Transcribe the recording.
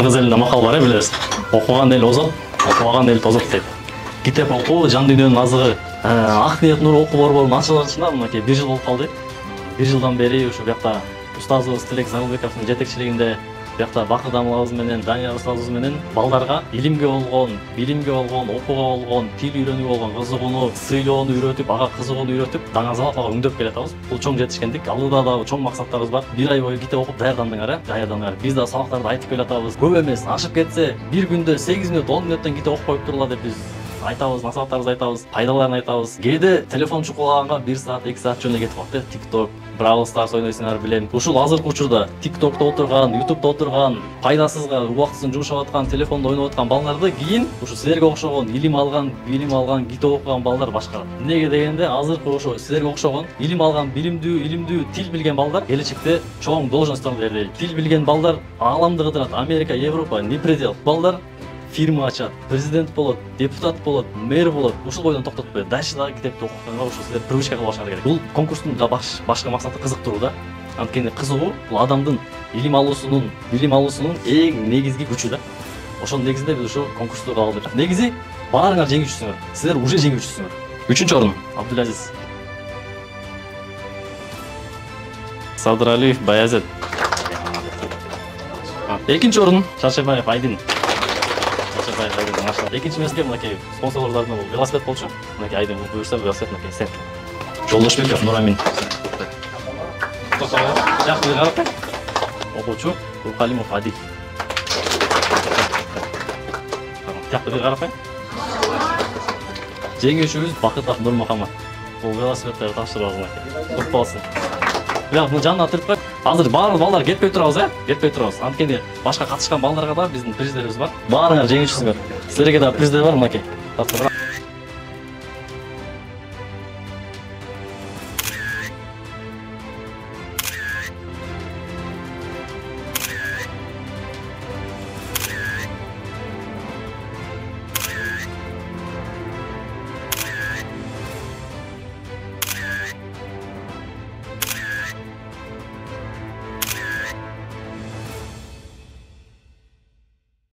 Кыргыз элинде макал бар, билесиз. Окуган эл озот, окубаган эл тозот дейт. Китеп окуу жан дүйнөнүн азыгы. Ак ниет нуру окуу борборунун ачылышына мынакей 1 жыл болуп калды. 1 жылдан бери ушу бuyakta устазыбыз Тилек Зарылбековдун жетекчилигинде бuyakta Бакыт Амалабыз менен Данияр устазыбыз менен балдарга илимге болгон, билимге болгон, окууга болгон, тил үйрөнүүгө болгон кызыгууну, сыйлоону үйрөтүп, ага кызыгууну үйрөтүп, даңазалап ага өңдөп келатабыз. Бул чоң жетишкендик. Алда дагы чоң максаттарыбыз бар. 1 ай бою китеп окуп даярдандыңар. Биз да сабактарды айтып келатабыз. Көп эмес, ашып кетсе 1 күндө 8 мүнөт, 10 мүнөттөн китеп окуп коюп тургула деп биз айтабыз, насааттарыбызды айтабыз, пайдаларын айтабыз. Кээде телефон чукулаганга 1 саат, 2 саат жөн эле кетип калат. TikTok, Brawl Stars ойнойсуңар билем. Ушул азыркы учурда TikTok'та отурган, YouTube'да отурган, пайдасызга убактысын жумшап аткан, телефондо ойноп аткан балдарды кийин ушу силерге окшогон, илим алган, билим алган, китеп окуган балдар башкарат. Эмнеге дегенде, азыркы ошо силерге окшогон, илим алган, илимдүү, тил билген балдар келечекте чоң должностторду ээлейт. Тил билген балдар ааламды кыдырат. Америка, Европа, не предел. Балдар фирма ачат, президент болот, депутат болот, мэр болот. Ушул бойдон токтотпой, дальше дагы китепти окутканга ушу силер привычка кылып алышыңар керек. Бул конкурстун башка максаты кызыктыруу да. Анткени кызыгуу бул адамдын илим алуусунун, билим алуусунун эң негизги күчү да. Ошонун негизинде биз ушу конкурсту кабыл алдык. Негизи баарыңар жеңүүчүсүңөр. Силер уже жеңүүчүсүңөр. 3-чү орун Абдулазиз. Садыралиев Баязет. 2-чи орун Шаршебаев Айдин. Экинчи меске мынакей спонсорлордун велосипед болчу. Мынакей Айдын буюрса велосипед мынакей сен. Жолдошбеков Нурамин. Жакшы карап. Окуучу Рухалимов Адил. Жакшы карап. Жеңүүчүбүз Бакытов Нурмухаммад. Бул велосипедтерди тапшырып алган. Көп болсун. Бирок мына жанына туруп коюп, азыр баардык балдар кетпей турабыз, кетпей турабыз. Анткени башка катышкан балдарга да биздин приздерибиз бар. Баарыңар жеңүүчүсүңөр. Силерге да приздер бар мынакей.